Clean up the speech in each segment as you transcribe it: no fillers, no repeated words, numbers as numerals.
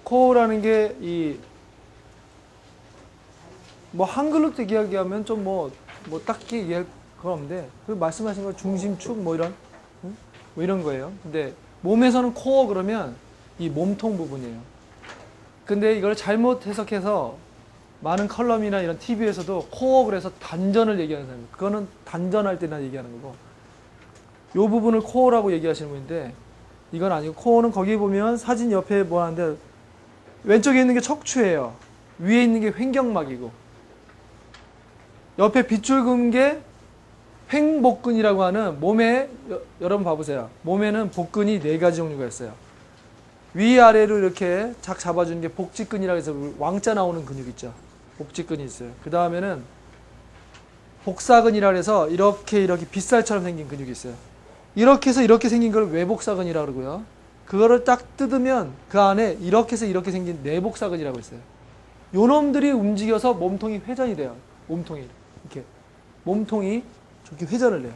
코어라는 게 뭐 한글로 이야기하면 좀 뭐 딱히 얘기할 건 없는데, 그 말씀하신 거 중심축 뭐 이런 거예요. 근데 몸에서는 코어 그러면 이 몸통 부분이에요. 근데 이걸 잘못 해석해서 많은 컬럼이나 이런 TV에서도 코어 그래서 단전을 얘기하는 사람이에요. 그거는 단전할 때나 얘기하는 거고, 요 부분을 코어라고 얘기하시는 분인데 이건 아니고, 코어는 거기 보면 사진 옆에 뭐 하는데 왼쪽에 있는 게 척추예요. 위에 있는 게 횡격막이고, 옆에 빗줄 그은 게 횡복근이라고 하는 몸에, 여러분 봐보세요. 몸에는 복근이 4가지 종류가 있어요. 위아래로 이렇게 작 잡아주는 게 복직근이라고 해서 왕자 나오는 근육 있죠. 복직근이 있어요. 그 다음에는 복사근이라고 해서 이렇게 빗살처럼 생긴 근육이 있어요. 이렇게 해서 이렇게 생긴 걸 외복사근이라고 그러고요. 그거를 딱 뜯으면 그 안에 이렇게 해서 이렇게 생긴 내복사근이라고 있어요. 요 놈들이 움직여서 몸통이 회전이 돼요. 몸통이 이렇게 몸통이 저렇게 회전을 해요.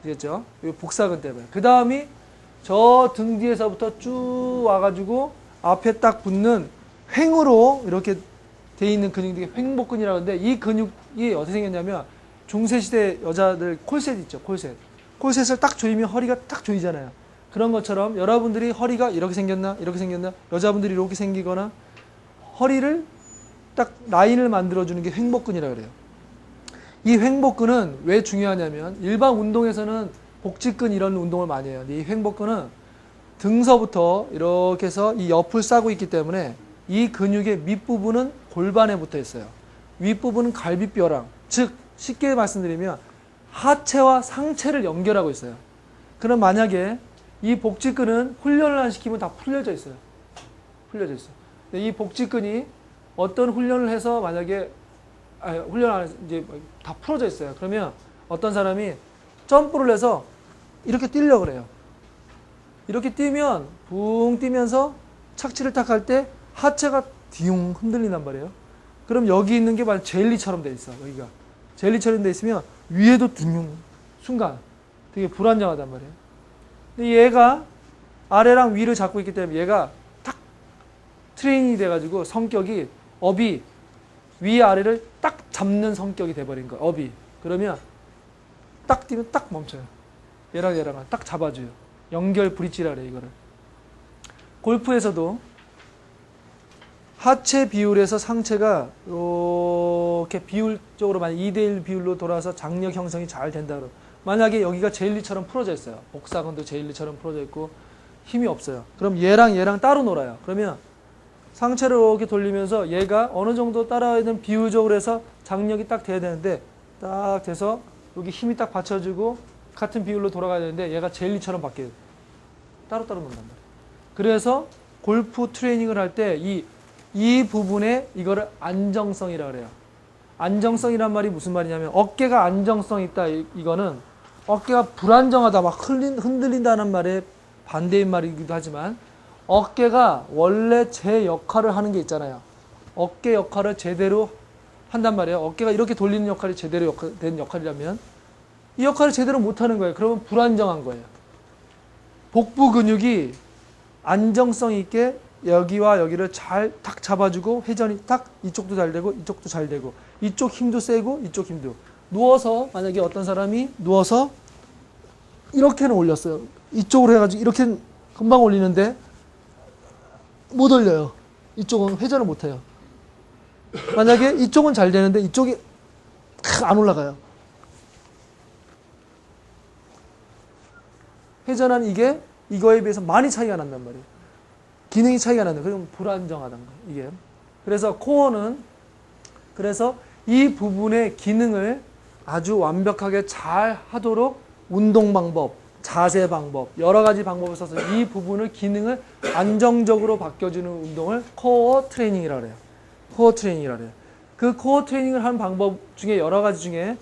아시겠죠? 이 복사근 때문에. 그 다음이 저 등 뒤에서부터 쭉 와가지고 앞에 딱 붙는 횡으로 이렇게 돼 있는 근육이 횡복근이라고 하는데, 이 근육이 어떻게 생겼냐면 중세시대 여자들 콜셋 있죠. 콜셋을 딱 조이면 허리가 딱 조이잖아요. 그런 것처럼 여러분들이 허리가 이렇게 생겼나 이렇게 생겼나, 여자분들이 이렇게 생기거나 허리를 딱 라인을 만들어주는 게 횡복근이라고 그래요. 이 횡복근은 왜 중요하냐면, 일반 운동에서는 복직근 이런 운동을 많이 해요. 근데 이 횡복근은 등서부터 이렇게 해서 이 옆을 싸고 있기 때문에 이 근육의 밑부분은 골반에 붙어 있어요. 윗부분은 갈비뼈랑, 즉 쉽게 말씀드리면 하체와 상체를 연결하고 있어요. 그럼 만약에 이 복직근은 훈련을 안 시키면 다 풀려져 있어요. 풀려져 있어요. 근데 이 복직근이 어떤 훈련을 해서 만약에 훈련 안 해서 이제 다 풀어져 있어요. 그러면 어떤 사람이 점프를 해서 이렇게 뛰려고 그래요. 이렇게 뛰면 붕 뛰면서 착지를 딱 할 때 하체가 디용 흔들린단 말이에요. 그럼 여기 있는 게 막 젤리처럼 돼 있어. 여기가 젤리처럼 돼 있으면 위에도 둥 순간 되게 불안정하단 말이에요. 근데 얘가 아래랑 위를 잡고 있기 때문에 얘가 딱 트레이닝이 돼가지고 성격이 업이 위아래를 딱 잡는 성격이 돼버린 거야. 업이. 그러면 딱 뛰면 딱 멈춰요. 얘랑 딱 잡아줘요. 연결 브릿지라 그래, 이거를. 골프에서도 하체 비율에서 상체가 이렇게 비율적으로 만약 2대1 비율로 돌아서 장력 형성이 잘 된다 그러면, 만약에 여기가 제일리처럼 풀어져 있어요. 복사근도 제일리처럼 풀어져 있고 힘이 없어요. 그럼 얘랑 따로 놀아요. 그러면 상체를 이렇게 돌리면서 얘가 어느 정도 따라와야 되는 비율적으로 해서 장력이 딱 돼야 되는데, 딱 돼서 여기 힘이 딱 받쳐주고 같은 비율로 돌아가야 되는데 얘가 젤리처럼 바뀌어요. 따로따로 논단 말이에요. 그래서 골프 트레이닝을 할 때 이 부분에 이거를 안정성이라고 그래요. 안정성이란 말이 무슨 말이냐면, 어깨가 안정성 있다, 이거는 어깨가 불안정하다, 막 흔들린다는 말의 반대인 말이기도 하지만, 어깨가 원래 제 역할을 하는 게 있잖아요. 어깨 역할을 제대로 한단 말이에요. 어깨가 이렇게 돌리는 역할이 제대로 된 역할이라면 이 역할을 제대로 못하는 거예요. 그러면 불안정한 거예요. 복부 근육이 안정성 있게 여기와 여기를 잘 탁 잡아주고 회전이 딱 이쪽도 잘 되고 이쪽도 잘 되고, 이쪽 힘도 세고 이쪽 힘도. 누워서 만약에 어떤 사람이 누워서 이렇게는 올렸어요. 이쪽으로 해가지고 이렇게 금방 올리는데 못 올려요. 이쪽은 회전을 못 해요. 만약에 이쪽은 잘 되는데 이쪽이 안 올라가요. 회전한 이게 이거에 비해서 많이 차이가 난단 말이에요. 기능이 차이가 난다. 그러면 불안정하단 거예요, 이게. 그래서 코어는, 그래서 이 부분의 기능을 아주 완벽하게 잘 하도록 운동 방법, 자세 방법, 여러 가지 방법을 써서 이 부분을, 기능을 안정적으로 바뀌어주는 운동을 코어 트레이닝이라고 해요. 코어 트레이닝이라고 해요. 그 코어 트레이닝을 하는 방법 중에 여러 가지 중에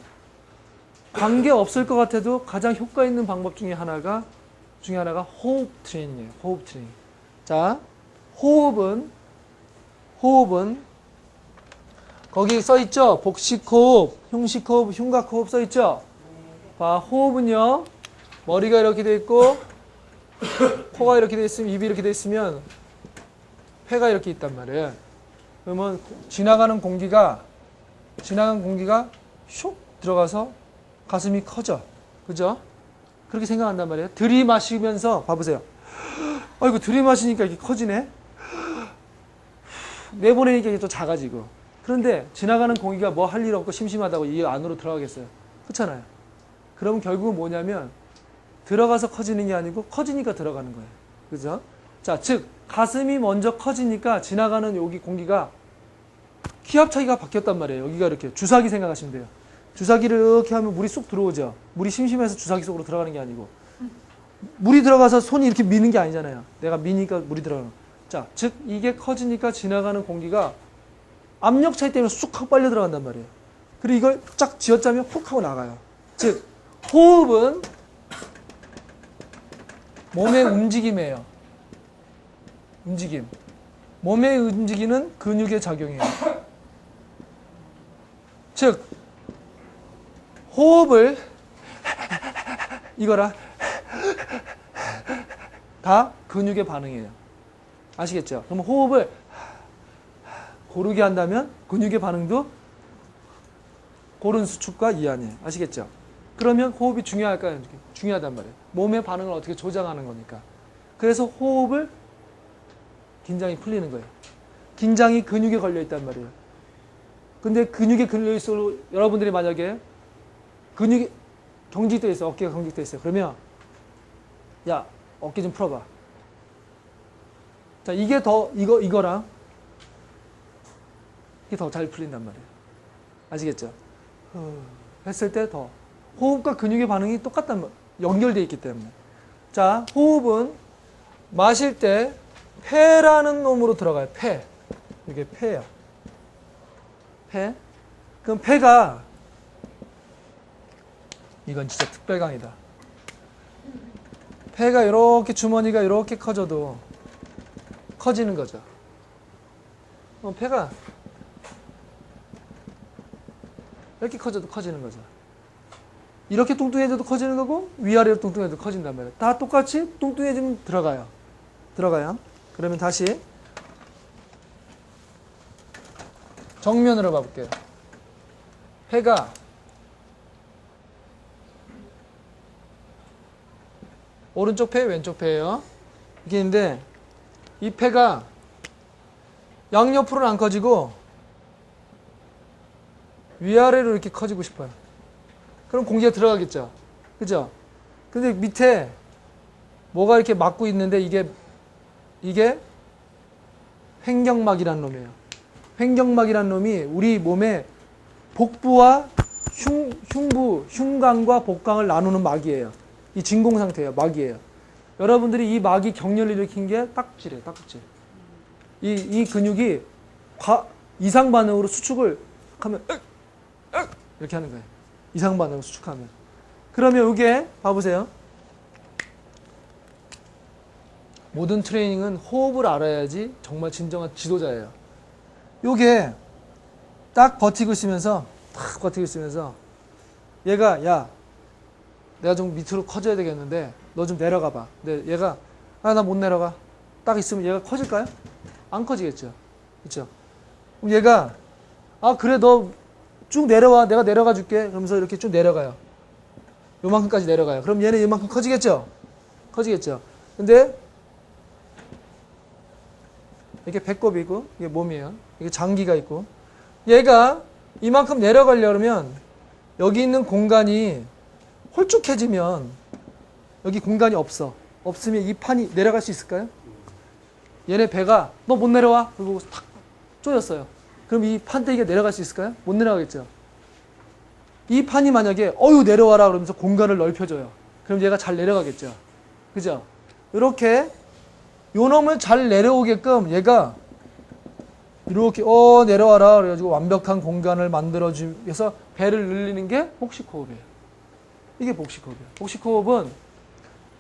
관계 없을 것 같아도 가장 효과 있는 방법 중에 하나가 호흡 트레이닝이에요. 호흡 트레이닝. 자, 호흡은 거기 써 있죠? 복식 호흡, 흉식 호흡, 흉곽 호흡 써 있죠? 봐, 호흡은요. 머리가 이렇게 돼 있고 코가 이렇게 돼 있으면 입이 이렇게 돼 있으면 폐가 이렇게 있단 말이에요. 그러면 지나가는 공기가 슉 들어가서 가슴이 커져. 그죠? 그렇게 생각한단 말이에요. 들이마시면서 봐보세요. 아이고 들이마시니까 이렇게 커지네. 내보내니까 이게 또 작아지고. 그런데 지나가는 공기가 뭐 할 일 없고 심심하다고 이 안으로 들어가겠어요. 그렇잖아요. 그러면 결국은 뭐냐면 들어가서 커지는 게 아니고 커지니까 들어가는 거예요. 그죠? 자, 즉 가슴이 먼저 커지니까 지나가는 여기 공기가 기압 차이가 바뀌었단 말이에요. 여기가 이렇게 주사기 생각하시면 돼요. 주사기를 이렇게 하면 물이 쏙 들어오죠. 물이 심심해서 주사기 속으로 들어가는 게 아니고 물이 들어가서 손이 이렇게 미는 게 아니잖아요. 내가 미니까 물이 들어가는. 자, 즉 이게 커지니까 지나가는 공기가 압력 차이 때문에 쑥 하고 빨려 들어간단 말이에요. 그리고 이걸 쫙 쥐어짜면 훅 하고 나가요. 즉 호흡은 몸의 움직임이에요. 움직임. 몸의 움직이는 근육의 작용이에요. 즉 호흡을 이거라 다 근육의 반응이에요. 아시겠죠? 그럼 호흡을 고르게 한다면 근육의 반응도 고른 수축과 이완이에요. 아시겠죠? 그러면 호흡이 중요할까요? 중요하단 말이에요. 몸의 반응을 어떻게 조장하는 거니까. 그래서 호흡을 긴장이 풀리는 거예요. 긴장이 근육에 걸려 있단 말이에요. 근데 근육에 걸려 있어 여러분들이 만약에 근육이 경직돼 있어. 어깨가 경직돼 있어요. 그러면 야, 어깨 좀 풀어봐. 자, 이게 더 이거랑 이게 더 잘 풀린단 말이에요. 아시겠죠? 했을 때 더 호흡과 근육의 반응이 똑같단 말, 연결되어 있기 때문에. 자, 호흡은 마실 때 폐라는 놈으로 들어가요. 폐. 이게 폐예요. 폐. 그럼 폐가 이건 진짜 특별강이다. 폐가 이렇게 주머니가 이렇게 커져도 커지는 거죠. 폐가 이렇게 커져도 커지는 거죠. 이렇게 뚱뚱해져도 커지는 거고 위아래로 뚱뚱해져도 커진단 말이에요. 다 똑같이 뚱뚱해지면 들어가요. 그러면 다시 정면으로 봐볼게요. 폐가 오른쪽 폐, 왼쪽 폐예요. 이게 있는데 이 폐가 양옆으로는 안 커지고 위아래로 이렇게 커지고 싶어요. 그럼 공기가 들어가겠죠. 그죠? 근데 밑에 뭐가 이렇게 막고 있는데 이게 횡격막이라는 놈이에요. 횡격막이라는 놈이 우리 몸의 복부와 흉부, 흉곽과 복강을 나누는 막이에요. 이 진공 상태예요. 막이에요. 여러분들이 이 막이 격렬히 일으킨 게 딱지래요. 딱지. 이 근육이 이상 반응으로 수축을 하면 이렇게 하는 거예요. 이상 반응으로 수축하면. 그러면 이게 봐보세요. 모든 트레이닝은 호흡을 알아야지 정말 진정한 지도자예요. 요게 딱 버티고 있으면서 얘가 야 내가 좀 밑으로 커져야 되겠는데 너 좀 내려가 봐. 근데 얘가 나 못 내려가. 딱 있으면 얘가 커질까요? 안 커지겠죠. 그렇죠? 그럼 얘가 그래 너 쭉 내려와. 내가 내려가 줄게. 그러면서 이렇게 쭉 내려가요. 요만큼까지 내려가요. 그럼 얘는 이만큼 커지겠죠? 커지겠죠. 근데 이게 배꼽이고 이게 몸이에요. 이게 장기가 있고 얘가 이만큼 내려가려면 여기 있는 공간이 홀쭉해지면 여기 공간이 없으면 이 판이 내려갈 수 있을까요? 얘네 배가 너 못 내려와. 그리고 탁 쪼였어요. 그럼 이 판때기가 내려갈 수 있을까요? 못 내려가겠죠. 이 판이 만약에 내려와라 그러면서 공간을 넓혀줘요. 그럼 얘가 잘 내려가겠죠. 그죠? 이렇게 요 놈을 잘 내려오게끔 얘가 이렇게 내려와라 그래가지고 완벽한 공간을 만들어주기 위해서 배를 늘리는 게 복식호흡이에요. 이게 복식호흡이에요. 복식호흡은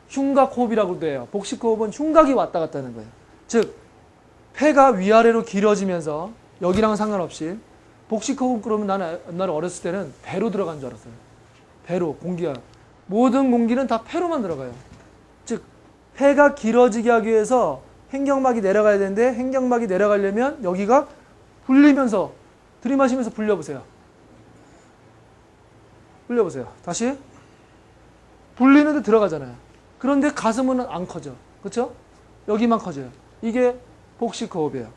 흉곽호흡이라고도 해요. 복식호흡은 흉곽이 왔다 갔다 하는 거예요. 즉 폐가 위아래로 길어지면서 여기랑은 상관없이 복식호흡 그러면 나는 옛날에 어렸을 때는 배로 들어간 줄 알았어요. 배로 공기가 모든 공기는 다 폐로만 들어가요. 즉 폐가 길어지게 하기 위해서 횡격막이 내려가야 되는데 횡격막이 내려가려면 여기가 불리면서 들이마시면서 불려보세요. 불려보세요. 다시 불리는데 들어가잖아요. 그런데 가슴은 안 커져. 그렇죠? 여기만 커져요. 이게 복식호흡이에요.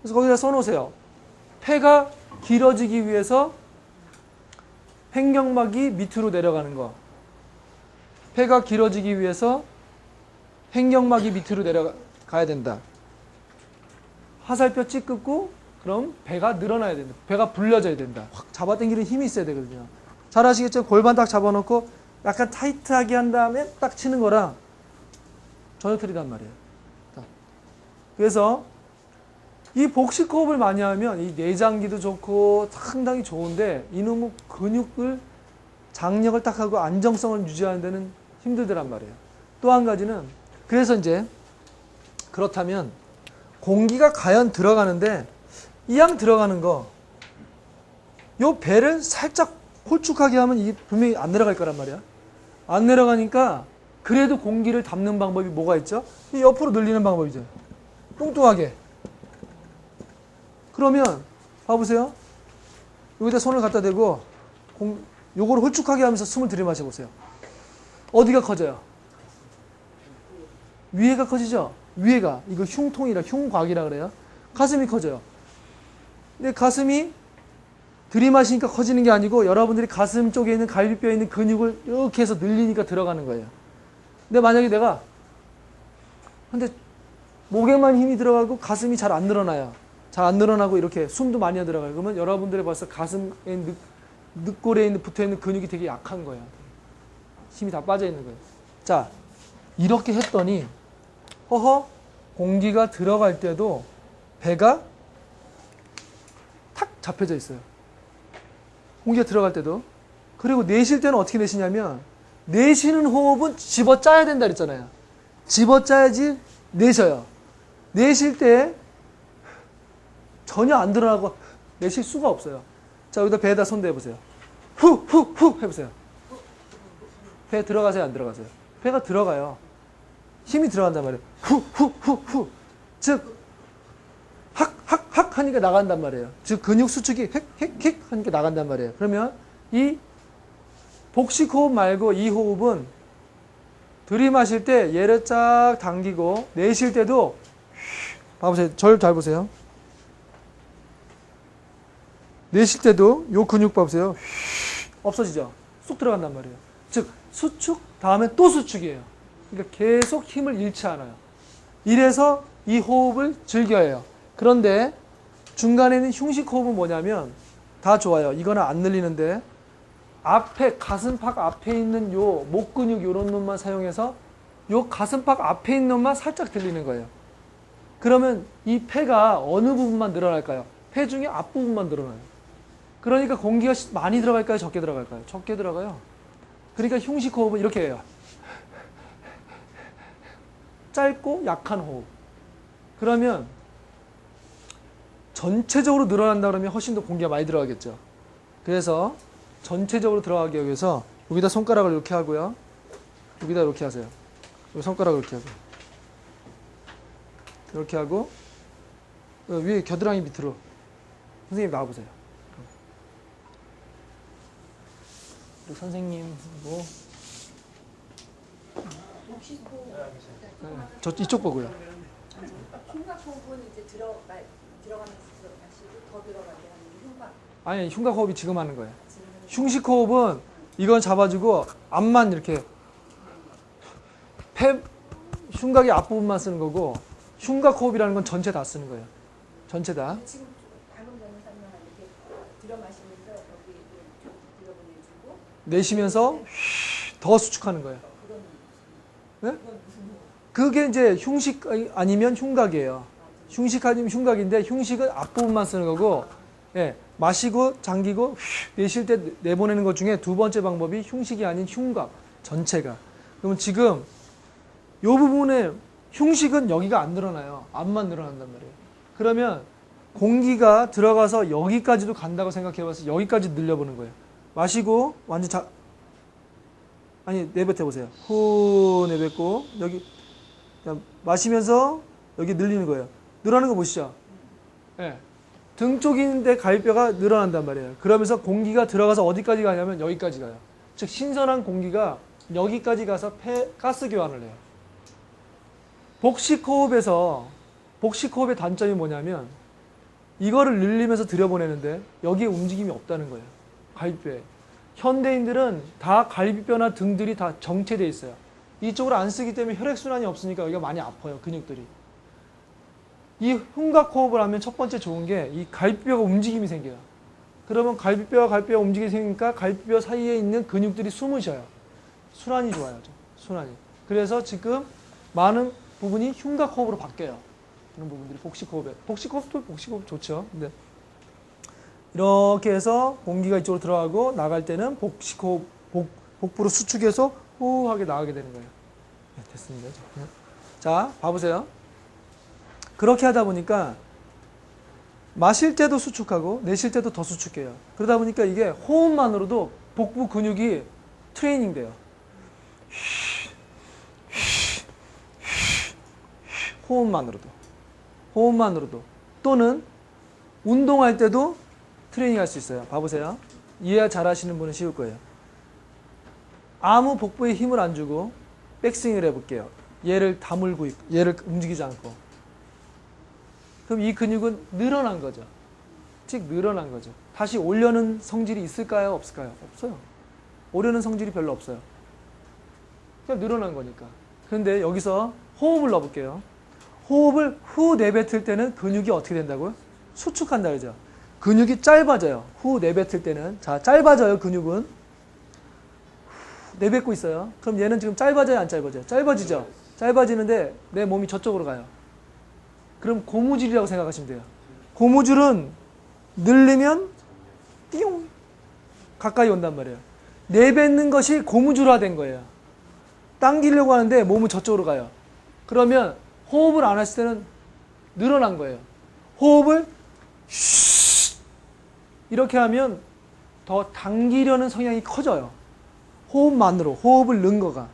그래서 거기다 써놓으세요. 폐가 길어지기 위해서 횡격막이 밑으로 내려가는 거. 폐가 길어지기 위해서 횡격막이 밑으로 내려가야 된다. 화살표 찌끄고 그럼 배가 늘어나야 된다. 배가 불려져야 된다. 확 잡아당기는 힘이 있어야 되거든요. 잘 아시겠죠? 골반 딱 잡아놓고 약간 타이트하게 한 다음에 딱 치는 거랑 전혀 틀리단 말이에요. 그래서 이 복식호흡을 많이 하면 이 내장기도 좋고 상당히 좋은데 이놈의 근육을 장력을 딱 하고 안정성을 유지하는 데는 힘들더란 말이에요. 또 한 가지는 그래서 이제 그렇다면 공기가 과연 들어가는데 이왕 들어가는 거 요 배를 살짝 홀쭉하게 하면 이게 분명히 안 내려갈 거란 말이야. 안 내려가니까 그래도 공기를 담는 방법이 뭐가 있죠? 이 옆으로 늘리는 방법이죠. 뚱뚱하게. 그러면 봐보세요. 여기다 손을 갖다 대고 요거를 홀쭉하게 하면서 숨을 들이마셔 보세요. 어디가 커져요? 위에가 커지죠? 위에가. 이거 흉통이라 흉곽이라 그래요. 가슴이 커져요. 근데 가슴이 들이마시니까 커지는 게 아니고 여러분들이 가슴 쪽에 있는 갈비뼈에 있는 근육을 이렇게 해서 늘리니까 들어가는 거예요. 근데 만약에 근데 목에만 힘이 들어가고 가슴이 잘 안 늘어나요. 잘 안 늘어나고 이렇게 숨도 많이 안 들어가요. 그러면 여러분들이 벌써 가슴에 늑골에 붙어있는 근육이 되게 약한 거예요. 힘이 다 빠져 있는 거예요. 자, 이렇게 했더니 공기가 들어갈 때도 배가 탁 잡혀져 있어요. 공기가 들어갈 때도. 그리고 내쉴 때는 어떻게 내쉬냐면 내쉬는 호흡은 집어짜야 된다 그랬잖아요. 집어짜야지 내쉬어요. 내쉴 때 전혀 안 드러나고 내쉴 수가 없어요. 자, 여기다 배에다 손 대보세요. 후 해보세요. 배 들어가세요, 안 들어가세요? 배가 들어가요. 힘이 들어간단 말이에요. 후. 즉 학학학 하니까 나간단 말이에요. 즉 근육 수축이 헥 하니까 나간단 말이에요. 그러면 이 복식호흡 말고 이 호흡은 들이마실 때 얘를 쫙 당기고 내쉴 때도 봐보세요. 절 잘 보세요. 내쉴 때도 요 근육 봐보세요. 없어지죠. 쑥 들어간단 말이에요. 즉 수축 다음에 또 수축이에요. 그러니까 계속 힘을 잃지 않아요. 이래서 이 호흡을 즐겨야 해요. 그런데 중간에 있는 흉식 호흡은 뭐냐면 다 좋아요. 이거는 안 늘리는데 앞에 가슴팍 앞에 있는 요 목 근육 요런 놈만 사용해서 요 가슴팍 앞에 있는 놈만 살짝 들리는 거예요. 그러면 이 폐가 어느 부분만 늘어날까요? 폐 중에 앞부분만 늘어나요. 그러니까 공기가 많이 들어갈까요? 적게 들어갈까요? 적게 들어가요. 그러니까 흉식 호흡은 이렇게 해요. 짧고 약한 호흡. 그러면 전체적으로 늘어난다 그러면 훨씬 더 공기가 많이 들어가겠죠. 그래서 전체적으로 들어가기 위해서 여기다 손가락을 이렇게 하고요. 여기다 이렇게 하세요. 여기 손가락을 이렇게 하고. 이렇게 하고 위에 겨드랑이 밑으로. 선생님 나와보세요. 그리고 선생님 뭐 저 이쪽 보고요. 흉곽호흡은 이제 들어가면서 마시고 더 들어가게 하는 흉곽. 아니 흉곽호흡이 지금 하는 거예요. 흉식호흡은 이건 잡아주고 앞만 이렇게 흉곽의 앞부분만 쓰는 거고 흉곽호흡이라는 건 전체 다 쓰는 거예요. 전체 다. 지금 방금 전에 설명한 이렇게 들어 마시면서 여기 들어보내주고 내쉬면서 더 수축하는 거예요. 네? 그게 이제 흉식 아니면 흉곽이에요. 흉식 아니면 흉곽인데 흉식은 앞부분만 쓰는 거고 예, 마시고 잠기고 내쉴 때 내보내는 것 중에 두 번째 방법이 흉식이 아닌 흉곽 전체가. 그러면 지금 이 부분에 흉식은 여기가 안 늘어나요. 앞만 늘어난단 말이에요. 그러면 공기가 들어가서 여기까지도 간다고 생각해봐서 여기까지 늘려보는 거예요. 마시고 완전 아니 내뱉어보세요. 후 내뱉고 여기 그냥 마시면서 여기 늘리는 거예요. 늘어나는 거 보시죠. 네. 등 쪽인데 갈비뼈가 늘어난단 말이에요. 그러면서 공기가 들어가서 어디까지 가냐면 여기까지 가요. 즉 신선한 공기가 여기까지 가서 가스 교환을 해요. 복식호흡의 단점이 뭐냐면 이거를 늘리면서 들여보내는데 여기에 움직임이 없다는 거예요. 갈비뼈에. 현대인들은 다 갈비뼈나 등들이 다 정체되어 있어요. 이쪽으로 안 쓰기 때문에 혈액순환이 없으니까 여기가 많이 아파요. 근육들이. 이 흉곽호흡을 하면 첫 번째 좋은 게 이 갈비뼈가 움직임이 생겨요. 그러면 갈비뼈가 움직임이 생기니까 갈비뼈 사이에 있는 근육들이 숨을 쉬어요. 순환이 좋아요. 순환이. 그래서 지금 많은 부분이 흉곽호흡으로 바뀌어요. 그런 부분들이 복식호흡 좋죠. 근데 이렇게 해서 공기가 이쪽으로 들어가고 나갈 때는 복식호흡, 복부로 수축해서 후하게 나가게 되는 거예요. 네, 됐습니다. 자, 봐보세요. 그렇게 하다 보니까 마실 때도 수축하고 내쉴 때도 더 수축해요. 그러다 보니까 이게 호흡만으로도 복부 근육이 트레이닝 돼요. 호흡만으로도 또는 운동할 때도 트레이닝 할 수 있어요. 봐보세요. 이해 잘 하시는 분은 쉬울 거예요. 아무 복부에 힘을 안 주고 백스윙을 해볼게요. 얘를 다물고 있고 얘를 움직이지 않고 그럼 이 근육은 늘어난 거죠. 즉 늘어난 거죠. 다시 오려는 성질이 있을까요? 없을까요? 없어요. 오려는 성질이 별로 없어요. 그냥 늘어난 거니까. 그런데 여기서 호흡을 넣어볼게요. 호흡을 후 내뱉을 때는 근육이 어떻게 된다고요? 수축한다 그러죠. 근육이 짧아져요. 후 내뱉을 때는. 자, 짧아져요. 근육은. 내뱉고 있어요. 그럼 얘는 지금 짧아져요? 안 짧아져요? 짧아지죠. 짧아지는데 내 몸이 저쪽으로 가요. 그럼 고무줄이라고 생각하시면 돼요. 고무줄은 늘리면 띠용 가까이 온단 말이에요. 내뱉는 것이 고무줄화된 거예요. 당기려고 하는데 몸은 저쪽으로 가요. 그러면 호흡을 안 했을 때는 늘어난 거예요. 호흡을 이렇게 하면 더 당기려는 성향이 커져요. 호흡만으로 호흡을 넣은 거가.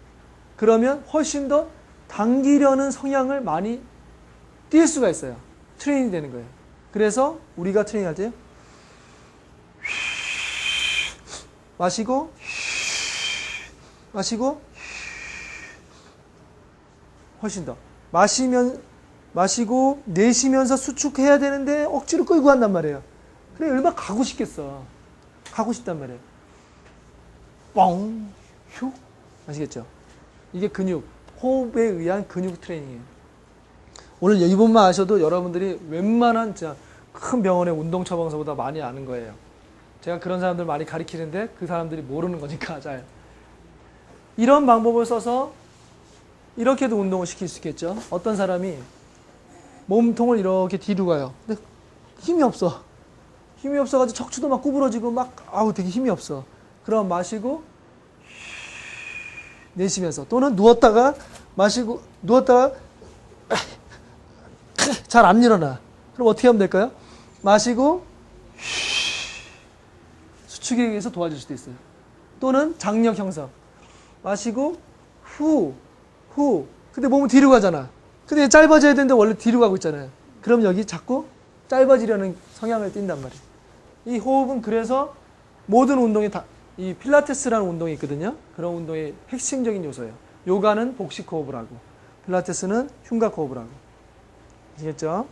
그러면 훨씬 더 당기려는 성향을 많이 띌 수가 있어요. 트레이닝이 되는 거예요. 그래서 우리가 트레이닝 할 때 마시고 훨씬 더 마시고 내쉬면서 수축해야 되는데 억지로 끌고 간단 말이에요. 그래 얼마나 가고 싶겠어. 가고 싶단 말이에요. 뻥, 휴. 아시겠죠? 이게 근육, 호흡에 의한 근육 트레이닝이에요. 오늘 이 부분만 아셔도 여러분들이 웬만한 진짜 큰 병원의 운동 처방서보다 많이 아는 거예요. 제가 그런 사람들 많이 가르치는데 그 사람들이 모르는 거니까 잘. 이런 방법을 써서 이렇게도 운동을 시킬 수 있겠죠. 어떤 사람이 몸통을 이렇게 뒤로 가요. 근데 힘이 없어. 힘이 없어가지고 척추도 막 구부러지고 막 아우 되게 힘이 없어. 그럼 마시고 내쉬면서 또는 누웠다가 마시고 누웠다가 잘 안 일어나. 그럼 어떻게 하면 될까요? 마시고 수축에 의해서 도와줄 수도 있어요. 또는 장력 형성. 마시고 후. 근데 몸은 뒤로 가잖아. 근데 짧아져야 되는데 원래 뒤로 가고 있잖아요. 그럼 여기 자꾸 짧아지려는 성향을 띈단 말이에요. 이 호흡은 그래서 모든 운동에 다 이 필라테스라는 운동이 있거든요. 그런 운동의 핵심적인 요소예요. 요가는 복식 호흡을 하고 필라테스는 흉곽 호흡을 하고. 아시겠죠?